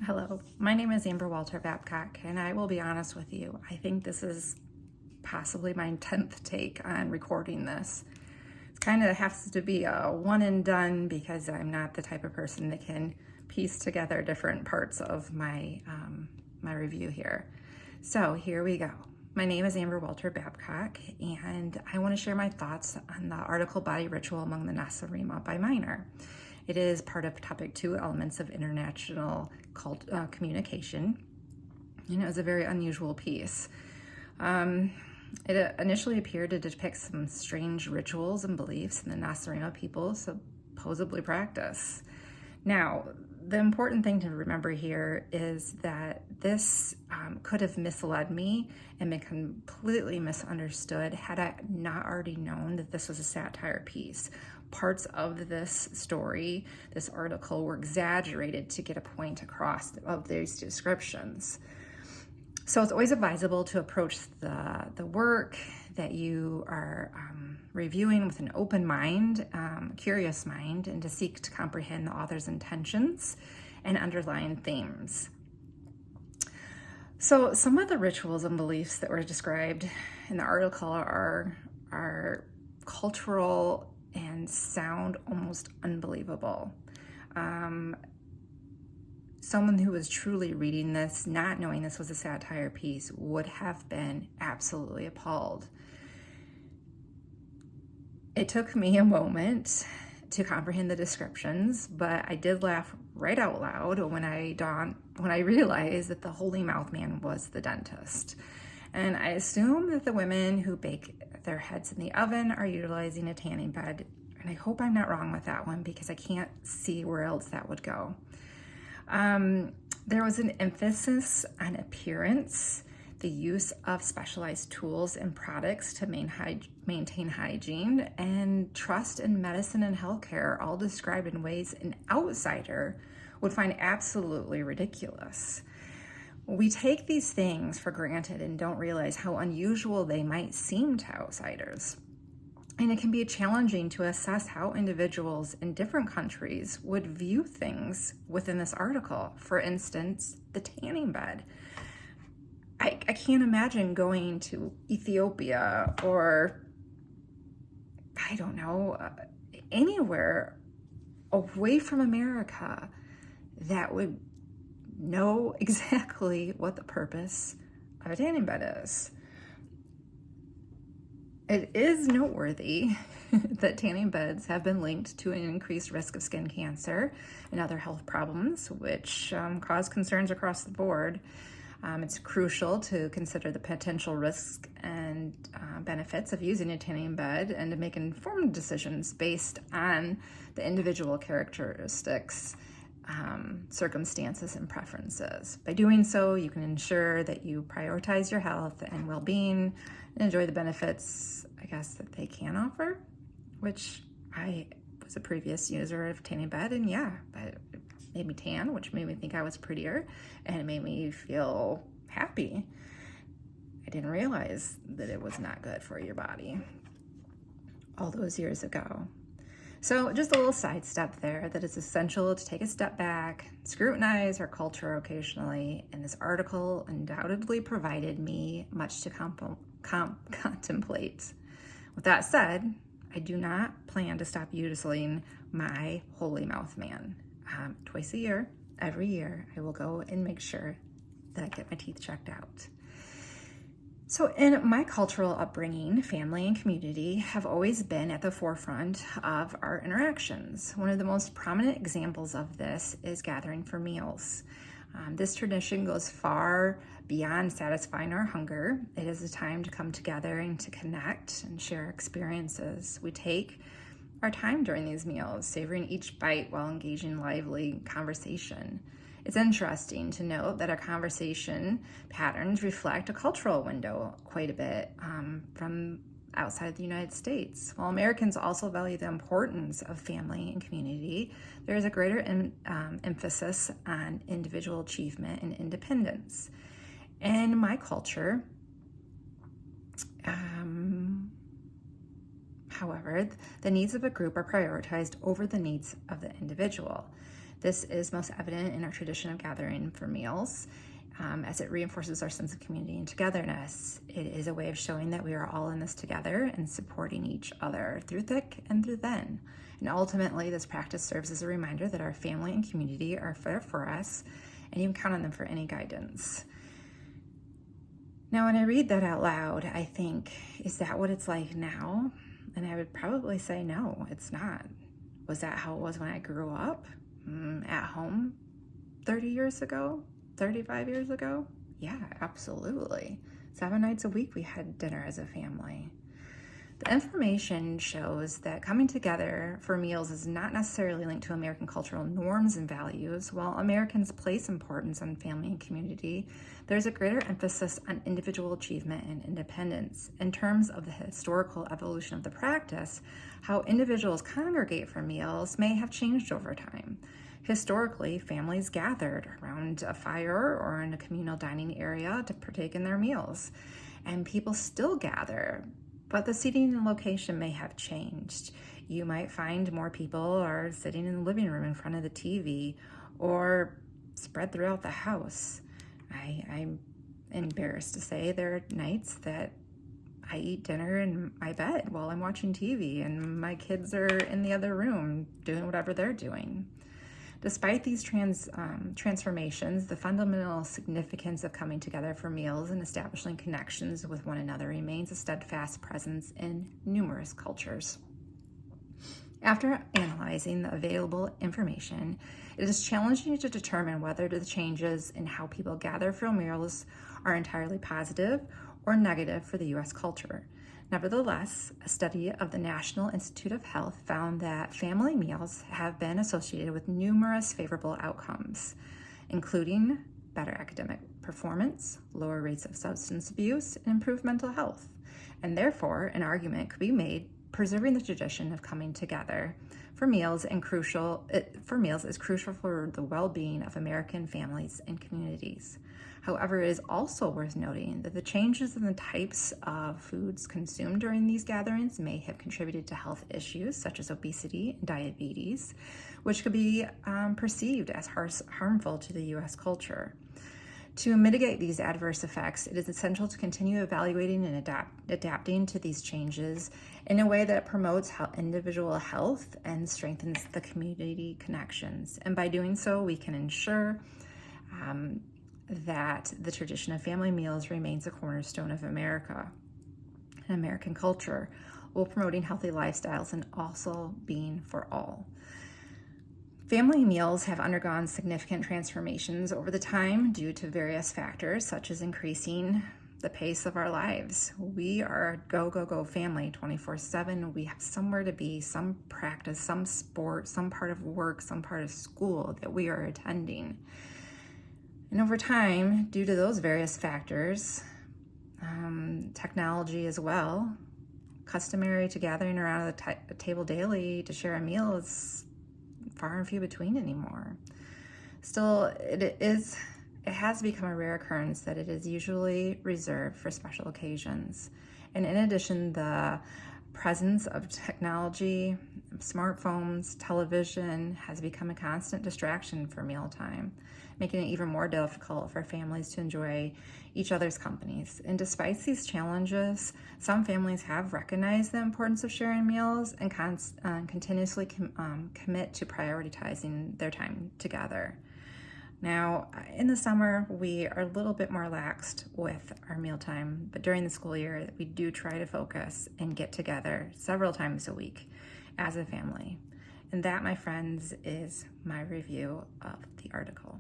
Hello, my name is Walter-Babcock, and I will be honest with you. I think this is possibly my 10th take on recording this. It kind of has to be a one and done because I'm not the type of person that can piece together different parts of my review here. So here we go. My name is Walter-Babcock, and I want to share my thoughts on the article Body Ritual Among the Nasarima by Minor. It is part of topic 2, Elements of International Communication, and it was a very unusual piece. It initially appeared to depict some strange rituals and beliefs the Nasarima people supposedly practice. Now, the important thing to remember here is that this could have misled me and been completely misunderstood had I not already known that this was a satire piece. Parts of this story, this article, were exaggerated to get a point across of these descriptions. So it's always advisable to approach the work that you are reviewing with an open mind, curious mind, and to seek to comprehend the author's intentions and underlying themes. So some of the rituals and beliefs that were described in the article are cultural and sound almost unbelievable. Someone who was truly reading this, not knowing this was a satire piece, would have been absolutely appalled. It took me a moment to comprehend the descriptions, but I did laugh right out loud when I realized that the holy mouth man was the dentist. And I assume that the women who bake their heads in the oven are utilizing a tanning bed. And I hope I'm not wrong with that one because I can't see where else that would go. There was an emphasis on appearance, the use of specialized tools and products to maintain hygiene, and trust in medicine and healthcare, all described in ways an outsider would find absolutely ridiculous. We take these things for granted and don't realize how unusual they might seem to outsiders. And it can be challenging to assess how individuals in different countries would view things within this article. For instance, the tanning bed. I can't imagine going to Ethiopia or, I don't know, anywhere away from America that would know exactly what the purpose of a tanning bed is. It is noteworthy that tanning beds have been linked to an increased risk of skin cancer and other health problems, which cause concerns across the board. It's crucial to consider the potential risks and benefits of using a tanning bed and to make informed decisions based on the individual characteristics, circumstances, and preferences. By doing so, you can ensure that you prioritize your health and well-being and enjoy the benefits, I guess, that they can offer, which I was a previous user of tanning bed, and yeah, it made me tan, which made me think I was prettier, and it made me feel happy. I didn't realize that it was not good for your body all those years ago. So just a little sidestep there, that it's essential to take a step back, scrutinize our culture occasionally, and this article undoubtedly provided me much to contemplate. With that said, I do not plan to stop using my holy mouth man. Twice a year, every year, I will go and make sure that I get my teeth checked out. So in my cultural upbringing, family and community have always been at the forefront of our interactions. One of the most prominent examples of this is gathering for meals. This tradition goes far beyond satisfying our hunger. It is a time to come together and to connect and share experiences. We take our time during these meals, savoring each bite while engaging in lively conversation. It's interesting to note that our conversation patterns reflect a cultural window quite a bit from outside the United States. While Americans also value the importance of family and community, there is a greater emphasis on individual achievement and independence. In my culture, however, the needs of a group are prioritized over the needs of the individual. This is most evident in our tradition of gathering for meals, as it reinforces our sense of community and togetherness. It is a way of showing that we are all in this together and supporting each other through thick and through thin. And ultimately, this practice serves as a reminder that our family and community are there for us, and you can count on them for any guidance. Now, when I read that out loud, I think, is that what it's like now? And I would probably say, no, it's not. Was that how it was when I grew up at home 30 years ago, 35 years ago? Yeah, absolutely. 7 nights a week we had dinner as a family. The information shows that coming together for meals is not necessarily linked to American cultural norms and values. While Americans place importance on family and community, there's a greater emphasis on individual achievement and independence. In terms of the historical evolution of the practice, how individuals congregate for meals may have changed over time. Historically, families gathered around a fire or in a communal dining area to partake in their meals, and people still gather, but the seating and location may have changed. You might find more people are sitting in the living room in front of the TV or spread throughout the house. I'm embarrassed to say there are nights that I eat dinner in my bed while I'm watching TV and my kids are in the other room doing whatever they're doing. Despite these transformations, the fundamental significance of coming together for meals and establishing connections with one another remains a steadfast presence in numerous cultures. After analyzing the available information, it is challenging to determine whether the changes in how people gather for meals are entirely positive or negative for the U.S. culture. Nevertheless, a study of the National Institute of Health found that family meals have been associated with numerous favorable outcomes, including better academic performance, lower rates of substance abuse, and improved mental health. And therefore, an argument could be made preserving the tradition of coming together for meals is crucial for the well-being of American families and communities. However, it is also worth noting that the changes in the types of foods consumed during these gatherings may have contributed to health issues such as obesity and diabetes, which could be perceived as harmful to the U.S. culture. To mitigate these adverse effects, it is essential to continue evaluating and adapting to these changes in a way that promotes individual health and strengthens the community connections. And by doing so, we can ensure that the tradition of family meals remains a cornerstone of America and American culture, while promoting healthy lifestyles and also being for all. Family meals have undergone significant transformations over the time due to various factors, such as increasing the pace of our lives. We are a go family 24/7. We have somewhere to be, some practice, some sport, some part of work, some part of school that we are attending. And over time, due to those various factors, technology as well, customary to gathering around the table daily to share a meal is far and few between anymore. Still, it has become a rare occurrence that it is usually reserved for special occasions. And in addition, the presence of technology, smartphones, television has become a constant distraction for mealtime, making it even more difficult for families to enjoy each other's companies. And despite these challenges, some families have recognized the importance of sharing meals and continuously commit to prioritizing their time together. Now, in the summer, we are a little bit more laxed with our mealtime, but during the school year, we do try to focus and get together several times a week as a family. And that, my friends, is my review of the article.